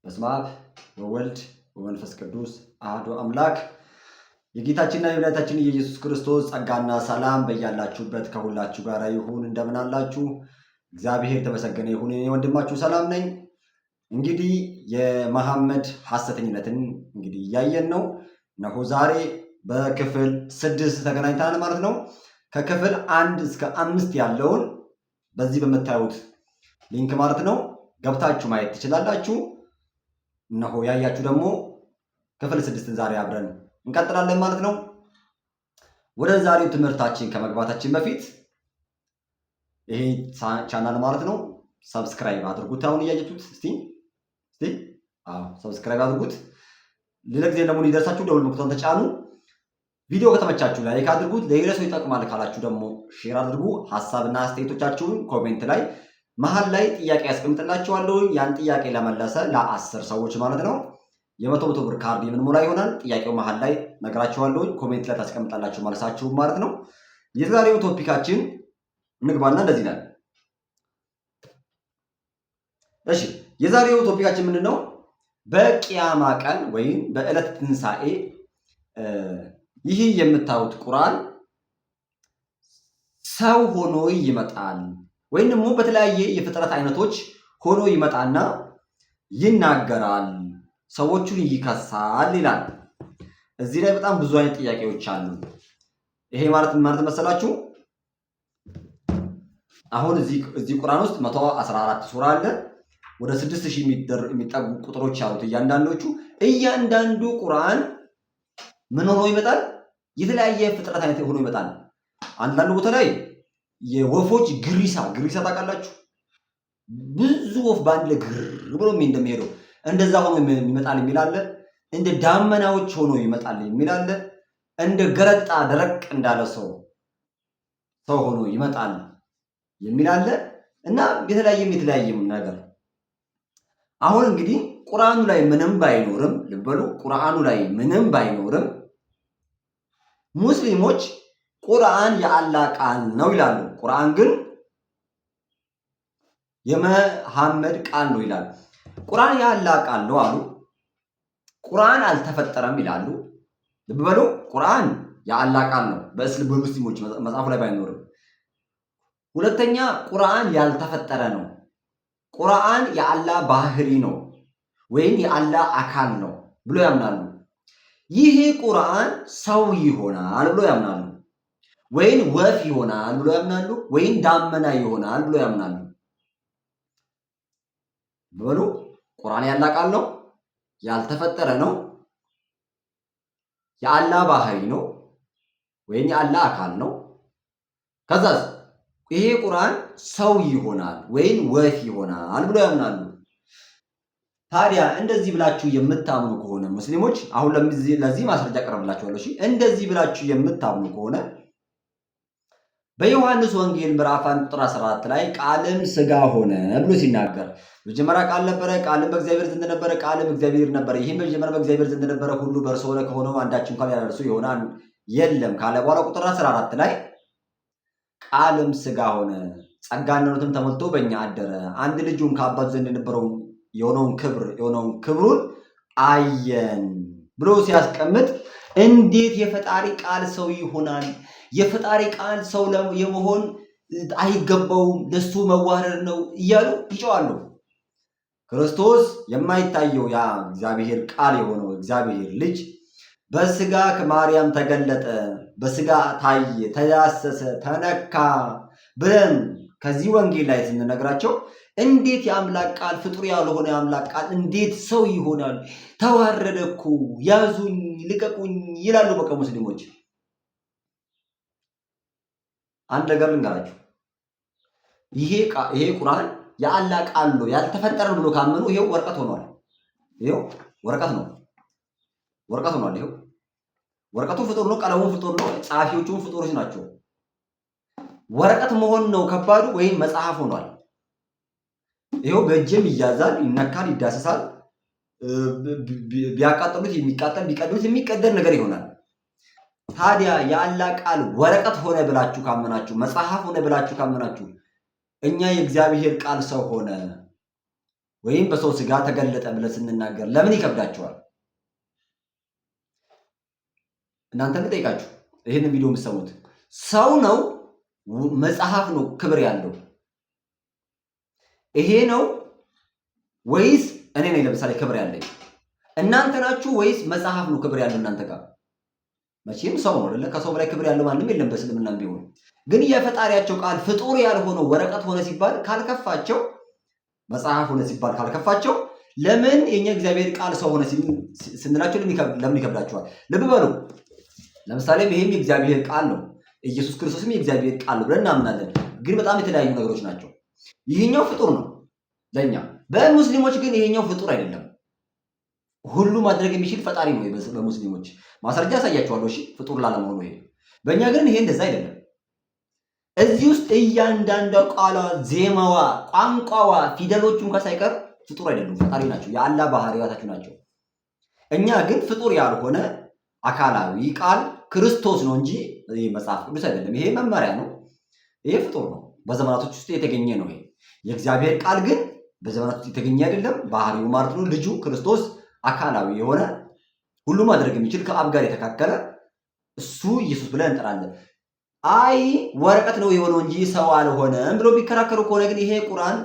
በስመ አብ ወወልድ ወመንፈስ ቅዱስ አሐዱ አምላክ። የጌታችንና የመድኃኒታችን የኢየሱስ ክርስቶስ ጸጋና ሰላም በያላችሁበት ከሁላችሁ ጋር ይሁን። እንደምን አላችሁ? እግዚአብሔር የተመሰገነ ይሁን። እኔ ወንድማችሁ ሰላም ነኝ። እንግዲህ የመሐመድ ሐሰተኝነትን እያየን ነው። እነሆ ዛሬ በክፍል 6 ተገናኝተናል ማለት ነው። ከክፍል 1 እስከ 5 ያለውን በዚህ በምታዩት ሊንክ ማለት ነው ገብታችሁ ማየት ትችላላችሁ። እነሆ ያያችሁ ደግሞ ክፍል 6ን ዛሬ አብረን እንቀጥላለን ማለት ነው። ወደ ዛሬው ትምህርታችን ከመግባታችን በፊት ይሄ ቻናል ማለት ነው ሰብስክራይብ አድርጉት። አሁን እያያችሁት እስቲ ሰብስክራይብ አድርጉት። ሌላ ጊዜ ደግሞ እንዲደርሳችሁ ደውል ምልክቱን ተጫኑ። ቪዲዮ ከተመቻችሁ ላይክ አድርጉት። ለሌላ ሰው ይጠቅማል ካላችሁ ደግሞ ሼር አድርጉ። ሐሳብና አስተያየቶቻችሁን ኮሜንት ላይ መሃል ላይ ጥያቄ ያስቀምጥላችኋለሁ። ያን ጥያቄ ለመለሰ ለ10 ሰዎች ማለት ነው የ100 ብር ካርድ የምንሞላ ይሆናል። ጥያቄው መሃል ላይ ነግራችኋለሁ። ኮሜንት ላይ ታስቀምጣላችሁ መልሳችሁ ማለት ነው። የዛሬው ቶፒካችን እንግባና እንደዚህ ይላል። እሺ የዛሬው ቶፒካችን ምንድነው? በቂያማ ቀን ወይም በዕለተ ትንሣኤ ይህ የምታዩት ቁርአን ሰው ሆኖ ይመጣል ወይም ደግሞ በተለያየ የፍጥረት አይነቶች ሆኖ ይመጣና ይናገራል፣ ሰዎቹን ይከሳል ይላል። እዚህ ላይ በጣም ብዙ አይነት ጥያቄዎች አሉ። ይሄ ማለት መሰላችሁ አሁን እዚህ ቁርአን ውስጥ 114 ሱራ አለ። ወደ 6000 የሚጠጉ ቁጥሮች አሉት። እያንዳንዱ ቁርአን ምን ሆኖ ይመጣል? የተለያየ ፍጥረት አይነት ሆኖ ይመጣል። አንዳንድ ቦታ ላይ የወፎች ግሪሳ ታውቃላችሁ? ብዙ ወፍ በአንድ ላይ ግር ብሎ እንደሚሄደው እንደዛ ሆኖ ይመጣል የሚል አለ። እንደ ዳመናዎች ሆኖ ይመጣል የሚል አለ። እንደ ገረጣ ደረቅ እንዳለ ሰው ሆኖ ይመጣል የሚል አለ እና የተለያየም ነገር። አሁን እንግዲህ ቁርአኑ ላይ ምንም ባይኖርም ልበሉ፣ ቁርአኑ ላይ ምንም ባይኖርም ሙስሊሞች ቁርአን የአላህ ቃል ነው ይላሉ። ቁርአን ግን የመሐመድ ቃል ነው ይላሉ። ቁርአን የአላህ ቃል ነው አሉ። ቁርአን አልተፈጠረም ይላሉ። ልብ በሉ፣ ቁርአን የአላህ ቃል ነው በሙስሊሞች መጽሐፉ ላይ ባይኖርም። ሁለተኛ ቁርአን ያልተፈጠረ ነው። ቁርአን የአላህ ባህሪ ነው ወይም የአላህ አካል ነው ብሎ ያምናሉ። ይሄ ቁርአን ሰው ይሆናል ብሎ ያምናሉ። ወይም ወፍ ይሆናል ብሎ ያምናሉ። ወይም ዳመና ይሆናል ብሎ ያምናሉ። በሉ ቁርአን ያላህ ቃል ነው፣ ያልተፈጠረ ነው፣ የአላህ ባህሪ ነው ወይም የአላህ አካል ነው። ከዛስ ይሄ ቁርአን ሰው ይሆናል ወይም ወፍ ይሆናል ብሎ ያምናሉ። ታዲያ እንደዚህ ብላችሁ የምታምኑ ከሆነ ሙስሊሞች፣ አሁን ለዚህ ማስረጃ ቀርብላችኋለሁ። እሺ እንደዚህ ብላችሁ የምታምኑ ከሆነ በዮሐንስ ወንጌል ምዕራፍ 1 ቁጥር 14 ላይ ቃልም ሥጋ ሆነ ብሎ ሲናገር መጀመሪያ ቃል ነበረ፣ ቃልም በእግዚአብሔር ዘንድ ነበረ፣ ቃልም እግዚአብሔር ነበረ፣ ይህም በመጀመሪያ በእግዚአብሔር ዘንድ ነበረ፣ ሁሉ በእርሱ ሆነ፣ ከሆነው አንዳች እንኳን ያለ እርሱ የሆነ የለም ካለ በኋላ ቁጥር 14 ላይ ቃልም ሥጋ ሆነ ጸጋና እውነትም ተሞልቶ በእኛ አደረ፣ አንድ ልጁም ከአባቱ ዘንድ የሆነውን ክብሩን አየን ብሎ ሲያስቀምጥ እንዴት የፈጣሪ ቃል ሰው ይሆናል? የፈጣሪ ቃል ሰው የመሆን አይገባውም፣ ለሱ መዋረድ ነው እያሉ ይጮዋሉ። ክርስቶስ የማይታየው ያ እግዚአብሔር ቃል የሆነው እግዚአብሔር ልጅ በስጋ ከማርያም ተገለጠ፣ በስጋ ታየ፣ ተዳሰሰ፣ ተነካ ብለን ከዚህ ወንጌል ላይ ስንነግራቸው እንዴት የአምላክ ቃል ፍጡር ያልሆነ የአምላክ ቃል እንዴት ሰው ይሆናል? ተዋረደ እኮ፣ ያዙኝ ልቀቁኝ ይላሉ። በቃ ሙስሊሞች አንድ ነገር ልንገራችሁ። ይሄ ቁርአን የአላህ ቃል ነው ያልተፈጠረ ብሎ ካመኑ ይሄው ወረቀት ሆኗል። ይሄው ወረቀት ሆኗል። ይሄው ወረቀቱ ፍጡር ነው፣ ቀለሙ ፍጡር ነው፣ ጸሐፊዎቹም ፍጡሮች ናቸው። ወረቀት መሆን ነው ከባዱ፣ ወይም መጽሐፍ ሆኗል። ይሄው በእጅም ይያዛል፣ ይነካል፣ ይዳሰሳል። ቢያቃጥሉት የሚቃጠል ቢቀዱት የሚቀደር ነገር ይሆናል። ታዲያ የአላህ ቃል ወረቀት ሆነ ብላችሁ ካመናችሁ፣ መጽሐፍ ሆነ ብላችሁ ካመናችሁ እኛ የእግዚአብሔር ቃል ሰው ሆነ ወይም በሰው ስጋ ተገለጠ ብለን ስንናገር ለምን ይከብዳችኋል? እናንተን ልጠይቃችሁ፣ ይህንን ቪዲዮ የምትሰሙት ሰው ነው መጽሐፍ ነው ክብር ያለው? ይሄ ነው ወይስ እኔ ነኝ ለምሳሌ ክብር ያለኝ? እናንተ ናችሁ ወይስ መጽሐፍ ነው ክብር ያለው እናንተ ጋር? መቼም ሰው ነው አይደለ? ከሰው በላይ ክብር ያለው ማንም የለም በእስልምናም ቢሆን። ግን የፈጣሪያቸው ቃል ፍጡር ያልሆነው ወረቀት ሆነ ሲባል ካልከፋቸው፣ መጽሐፍ ሆነ ሲባል ካልከፋቸው፣ ለምን የኛ እግዚአብሔር ቃል ሰው ሆነ ስንላቸው ለምን ይከብዳቸዋል? ልብ በሉ። ለምሳሌ ይሄም የእግዚአብሔር ቃል ነው፣ ኢየሱስ ክርስቶስም የእግዚአብሔር ቃል ነው ብለን እናምናለን። ግን በጣም የተለያዩ ነገሮች ናቸው። ይሄኛው ፍጡር ነው ለኛ፣ በሙስሊሞች ግን ይሄኛው ፍጡር አይደለም። ሁሉ ማድረግ የሚችል ፈጣሪ ነው በሙስሊሞች። ማስረጃ ያሳያቸዋለሁ። እሺ ፍጡር ላለመሆኑ ይሄ። በእኛ ግን ይሄ እንደዛ አይደለም። እዚህ ውስጥ እያንዳንዷ ቃሏ፣ ዜማዋ፣ ቋንቋዋ፣ ፊደሎቹ እንኳን ሳይቀር ፍጡር አይደሉም፣ ፈጣሪ ናቸው። የአላህ ባህሪያታቸው ናቸው። እኛ ግን ፍጡር ያልሆነ አካላዊ ቃል ክርስቶስ ነው እንጂ መጽሐፍ ቅዱስ አይደለም። ይሄ መመሪያ ነው። ይሄ ፍጡር ነው፣ በዘመናቶች ውስጥ የተገኘ ነው። ይሄ የእግዚአብሔር ቃል ግን በዘመናት ውስጥ የተገኘ አይደለም። ባህሪው ማለት ነው ልጁ ክርስቶስ አካላዊ የሆነ ሁሉ ማድረግ የሚችል ከአብ ጋር የተካከለ እሱ ኢየሱስ ብለን እንጠራለን። አይ ወረቀት ነው የሆነው እንጂ ሰው አልሆነም ብሎ ቢከራከሩ ከሆነ ግን ይሄ ቁርአን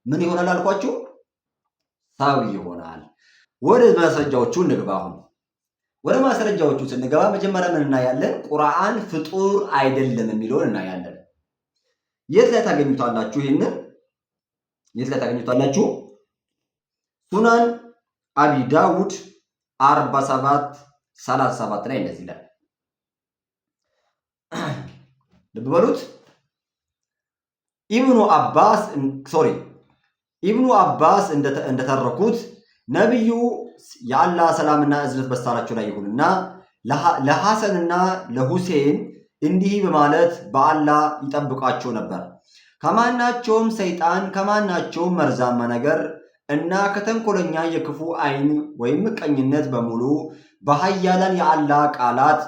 ምን ይሆናል አልኳችሁ? ሰው ይሆናል። ወደ ማስረጃዎቹ እንግባ። አሁን ወደ ማስረጃዎቹ ስንገባ መጀመሪያ ምን እናያለን? ቁርአን ፍጡር አይደለም የሚለውን እናያለን። የት ላይ ታገኙታላችሁ? ይሄንን የት ላይ ታገኙታላችሁ? ሱናን አቢ ዳውድ 47:37 ላይ እንደዚህ ይላል። ልብ በሉት። ኢብኑ አባስ እንደተረኩት ነብዩ የአላህ ሰላምና እዝነት በሳላቸው ላይ ይሁንና ለሐሰንና ለሁሴን እንዲህ በማለት በአላህ ይጠብቃቸው ነበር። ከማናቸውም ሰይጣን፣ ከማናቸውም መርዛማ ነገር እና ከተንኮለኛ የክፉ አይን ወይም ምቀኝነት በሙሉ በኃያላን የአላህ ቃላት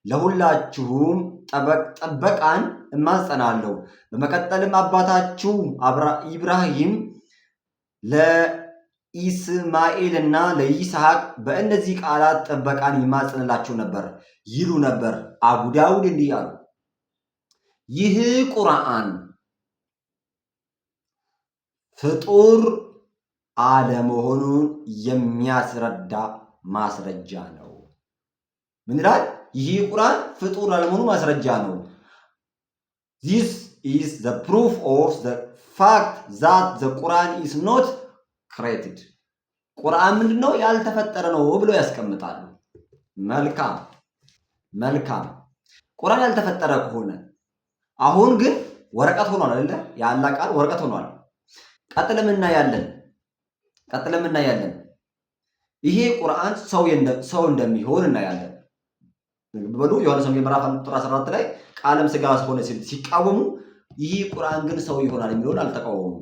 ለሁላችሁም ጥበቃን እማጸናለሁ። በመቀጠልም አባታችሁ ኢብራሂም ለኢስማኤልና ለይስሐቅ በእነዚህ ቃላት ጥበቃን ይማጸንላቸው ነበር ይሉ ነበር። አቡ ዳውድ እንዲህ አሉ፣ ይህ ቁርአን ፍጡር አለመሆኑን የሚያስረዳ ማስረጃ ነው። ምን ይላል? ይህ ቁርአን ፍጡር አለመሆኑ ማስረጃ ነው። This is the proof of the fact that the Quran is not created. ቁርአን ምንድነው? ያልተፈጠረ ነው ብሎ ያስቀምጣሉ። መልካም ቁርአን ያልተፈጠረ ከሆነ አሁን ግን ወረቀት ሆኗል አይደለ? የአላህ ቃል ወረቀት ሆኗል። ቀጥለም እናያለን። ይሄ ቁርአን ሰው እንደሚሆን እናያለን። በሉ ዮሐንስ ወንጌል ምዕራፍ 14 ላይ ቃልም ሥጋ ሆነ ሲቃወሙ ይህ ቁርአን ግን ሰው ይሆናል የሚለውን አልተቃወሙም።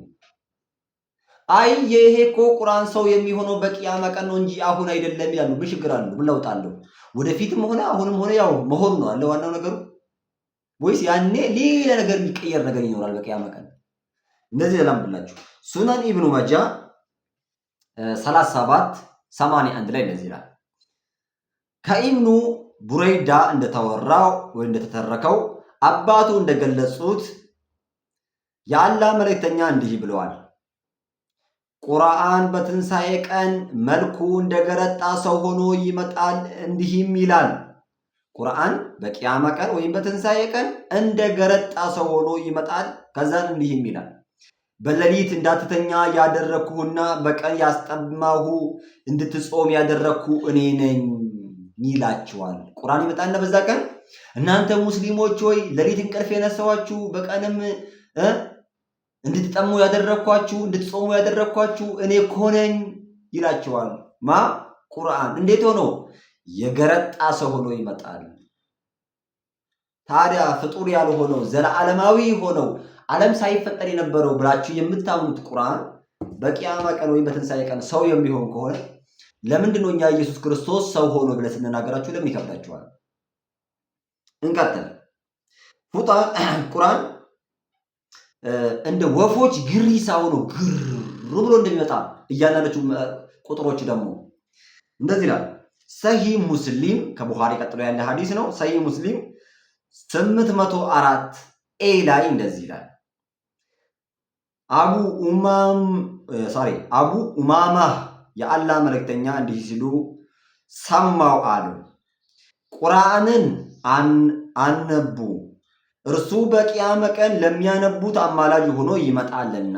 አይ ይሄ እኮ ቁርአን ሰው የሚሆነው በቂያማ ቀን ነው እንጂ አሁን አይደለም ይላሉ። ምን ችግር አለው? ምን ለውጥ አለው? ወደፊትም ሆነ አሁንም ሆነ ያው መሆኑ ነው አለ ዋናው ነገሩ። ወይስ ያኔ ሌላ ነገር የሚቀየር ነገር ይኖራል በቂያማ ቀን? እንደዚህ ለላምብላችሁ ሱናን ኢብኑ ማጃ 37:81 ላይ እንደዚህ ይላል። ከኢብኑ ቡረይዳ እንደተወራው ወይ እንደተተረከው አባቱ እንደገለጹት የአላህ መልእክተኛ እንዲህ ብለዋል። ቁርአን በትንሣኤ ቀን መልኩ እንደገረጣ ሰው ሆኖ ይመጣል፣ እንዲህም ይላል። ቁርአን በቂያማ ቀን ወይም በትንሣኤ ቀን እንደገረጣ ሰው ሆኖ ይመጣል። ከዛን እንዲህም ይላል፣ በሌሊት እንዳትተኛ ያደረኩህና በቀን ያስጠማሁ እንድትጾም ያደረኩ እኔ ነኝ ይላችኋል። ቁርአን ይመጣና በዛ ቀን እናንተ ሙስሊሞች ሆይ ሌሊት እንቅልፍ የነሳዋችሁ በቀንም እንድትጠሙ ያደረኳችሁ እንድትጾሙ ያደረኳችሁ እኔ እኮ ነኝ ይላችኋል። ቁርአን እንዴት ሆኖ የገረጣ ሰው ሆኖ ይመጣል። ታዲያ ፍጡር ያልሆነው ዘላለማዊ ሆነው ዓለም ሳይፈጠር የነበረው ብላችሁ የምታምኑት ቁርአን በቂያማ ቀን ወይም በትንሣኤ ቀን ሰው የሚሆን ከሆነ ለምንድን ነው እኛ ኢየሱስ ክርስቶስ ሰው ሆኖ ብለን ስንናገራችሁ ለምን ይከብዳችኋል? እንቀጥል። ቁርአን እንደ ወፎች ግሪሳ ሆኖ ግር ብሎ እንደሚመጣ እያንዳንዶቹ ቁጥሮች ደግሞ እንደዚህ ይላል። ሰሂህ ሙስሊም ከቡኻሪ ቀጥሎ ያለ ሐዲስ ነው። ሰሂህ ሙስሊም 804 ኤ ላይ እንደዚህ ይላል። አቡ ኡማማ የአላህ መልእክተኛ እንዲህ ሲሉ ሰማው አሉ። ቁርአንን አነቡ፣ እርሱ በቂያመ ቀን ለሚያነቡት አማላጅ ሆኖ ይመጣልና።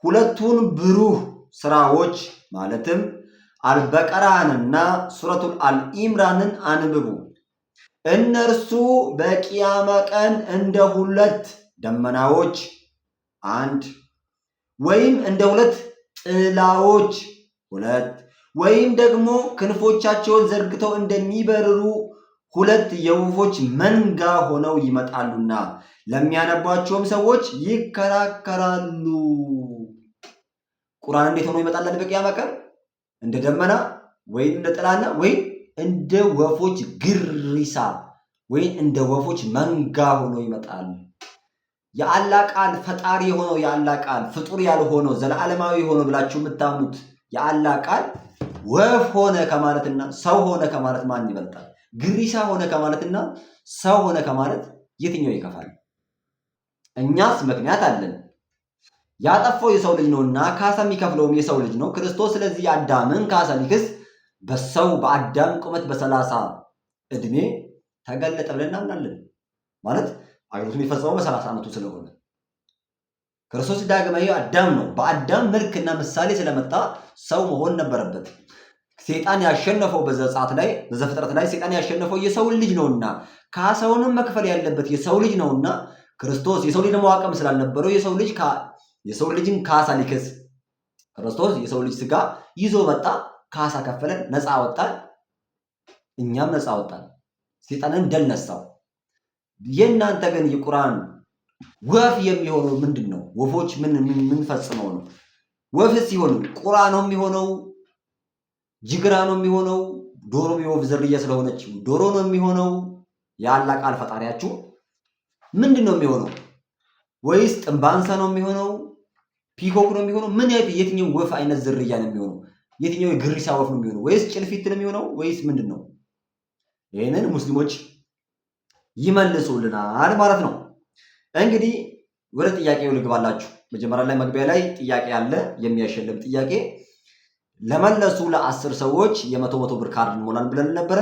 ሁለቱን ብሩህ ስራዎች ማለትም አልበቀራንና ሱረቱል አልኢምራንን አንብቡ። እነርሱ በቂያመ ቀን እንደ ሁለት ደመናዎች አንድ ወይም እንደ ሁለት ጥላዎች ሁለት ወይም ደግሞ ክንፎቻቸውን ዘርግተው እንደሚበርሩ ሁለት የወፎች መንጋ ሆነው ይመጣሉና ለሚያነቧቸውም ሰዎች ይከራከራሉ። ቁርአን እንዴት ሆኖ ይመጣል? በቂያማ ቀን እንደ ደመና ወይም እንደ ጥላና ወይም እንደ ወፎች ግሪሳ ወይም እንደ ወፎች መንጋ ሆኖ ይመጣል። የአላህ ቃል ፈጣሪ የሆነው የአላህ ቃል ፍጡር ያልሆነው ዘላለማዊ ሆኖ ብላችሁ የምታምኑት የአላህ ቃል ወፍ ሆነ ከማለትና ሰው ሆነ ከማለት ማን ይበልጣል? ግሪሳ ሆነ ከማለትና ሰው ሆነ ከማለት የትኛው ይከፋል? እኛስ ምክንያት አለን። ያጠፋው የሰው ልጅ ነውና ካሳ የሚከፍለውም የሰው ልጅ ነው ክርስቶስ። ስለዚህ አዳምን ካሳ ሊክስ በአዳም ቁመት በ30 ዕድሜ ተገለጠ ብለን እናምናለን። ማለት አገልግሎቱን የፈጸመው በ30 ዓመቱ ስለሆነ ክርስቶስ ዳግማዊ አዳም ነው። በአዳም መልክና ምሳሌ ስለመጣ ሰው መሆን ነበረበት። ሴጣን ያሸነፈው በዘፍጥረት ላይ ሴጣን ያሸነፈው የሰው ልጅ ነውና ካሳውንም መክፈል ያለበት የሰው ልጅ ነውና ክርስቶስ የሰው ልጅ ደግሞ አቅም ስላልነበረው የሰው ልጅን ካሳ ሊክስ ክርስቶስ የሰው ልጅ ስጋ ይዞ መጣ። ካሳ ከፈለን፣ ነፃ ወጣን። እኛም ነፃ ወጣን። ሴጣንን ደል ነሳው። የእናንተ ግን የቁርአን ወፍ የሚሆነው ምንድን ነው? ወፎች ምን ፈጽመው ነው? ወፍ ሲሆን ቁርአን ነው የሚሆነው? ጅግራ ነው የሚሆነው? ዶሮ የወፍ ዝርያ ስለሆነች ዶሮ ነው የሚሆነው? የአላህ ቃል ፈጣሪያችሁ ምንድን ነው የሚሆነው? ወይስ ጥንባንሳ ነው የሚሆነው? ፒኮክ ነው የሚሆነው? የትኛው ወፍ አይነት ዝርያ ነው የሚሆነው? የትኛው የግሪሳ ወፍ ነው የሚሆነው? ወይስ ጭልፊት ነው የሚሆነው? ወይስ ምንድን ነው? ይህንን ሙስሊሞች ይመልሱልናል ማለት ነው። እንግዲህ ወደ ጥያቄው ልግባላችሁ። መጀመሪያ ላይ መግቢያ ላይ ጥያቄ አለ፣ የሚያሸልም ጥያቄ ለመለሱ ለ10 ሰዎች የ100 ብር ካርድ እንሞላን ብለን ነበረ።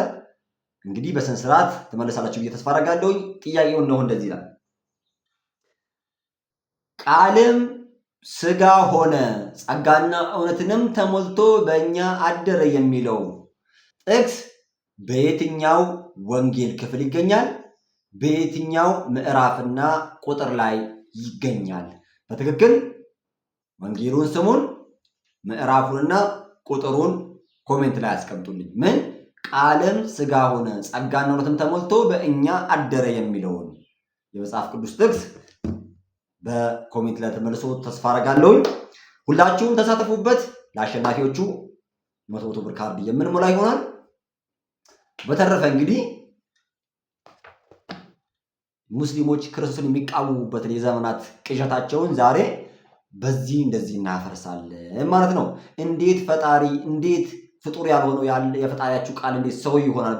እንግዲህ በስነ ስርዓት ተመለሳላችሁ ብዬ ተስፋ አደርጋለሁ። ጥያቄው ነው እንደዚህ ይላል። ቃልም ስጋ ሆነ ጸጋና እውነትንም ተሞልቶ በእኛ አደረ የሚለው ጥቅስ በየትኛው ወንጌል ክፍል ይገኛል? በየትኛው ምዕራፍና ቁጥር ላይ ይገኛል? በትክክል ወንጌሉን ስሙን፣ ምዕራፉንና ቁጥሩን ኮሜንት ላይ አስቀምጡልኝ። ምን ቃልም ስጋ ሆነ ጸጋና እውነትም ተሞልቶ በእኛ አደረ የሚለውን የመጽሐፍ ቅዱስ ጥቅስ በኮሜንት ላይ ተመልሶ ተስፋ አደርጋለሁ። ሁላችሁም ተሳተፉበት። ለአሸናፊዎቹ 100 ብር ካርድ የምንሞላ ይሆናል። በተረፈ እንግዲህ ሙስሊሞች ክርስቶስን የሚቃወሙበትን የዘመናት ቅዠታቸውን ዛሬ በዚህ እንደዚህ እናፈርሳለን ማለት ነው። እንዴት ፍጡር ያልሆነው የፈጣሪያችሁ ቃል እንዴት ሰው ይሆናል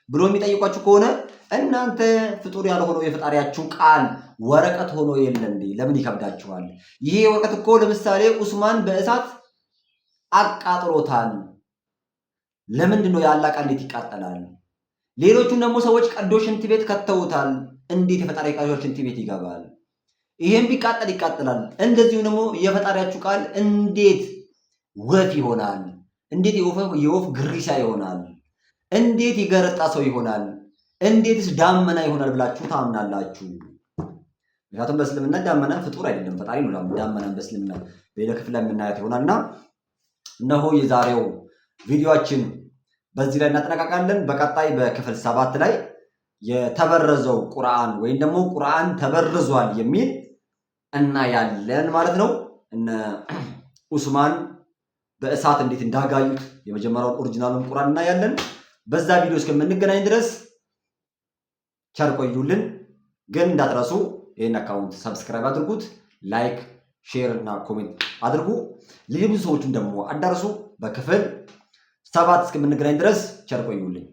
ብሎ የሚጠይቋችሁ ከሆነ እናንተ ፍጡር ያልሆነው የፈጣሪያችሁ ቃል ወረቀት ሆኖ የለ እንዴ? ለምን ይከብዳችኋል? ይሄ ወረቀት እኮ ለምሳሌ ኡስማን በእሳት አቃጥሎታል። ለምንድን ነው የአላህ ቃል እንዴት ይቃጠላል? ሌሎቹን ደግሞ ሰዎች ቀዶ ሽንት ቤት ከተውታል። እንዴት የፈጣሪ ቃል ሽንት ቤት ይገባል? ይሄም ቢቃጠል ይቃጠላል። እንደዚሁ ደግሞ የፈጣሪያችሁ ቃል እንዴት ወፍ ይሆናል? እንዴት የወፍ ግሪሳ ይሆናል? እንዴት የገረጣ ሰው ይሆናል? እንዴትስ ዳመና ይሆናል ብላችሁ ታምናላችሁ? ምክንያቱም በእስልምና ዳመና ፍጡር አይደለም፣ ፈጣሪ ነው። ዳመናን በእስልምና በሌላ ክፍል ላይ የምናያት ይሆናልና እነሆ የዛሬው ቪዲዮአችን በዚህ ላይ እናጠናቀቃለን። በቀጣይ በክፍል 7 ላይ የተበረዘው ቁርአን ወይም ደግሞ ቁርአን ተበርዟል የሚል እናያለን ማለት ነው። እነ ኡስማን በእሳት እንዴት እንዳጋዩት የመጀመሪያውን ኦሪጂናሉን ቁርአን እናያለን። በዛ ቪዲዮ እስከምንገናኝ ድረስ ቸር ቆዩልን። ግን እንዳትረሱ ይህን አካውንት ሰብስክራይብ አድርጉት። ላይክ፣ ሼር እና ኮሜንት አድርጉ። ለብዙ ሰዎችም ደግሞ አዳርሱ። በክፍል 7 እስከምንገናኝ ድረስ ቸር ቆዩልኝ።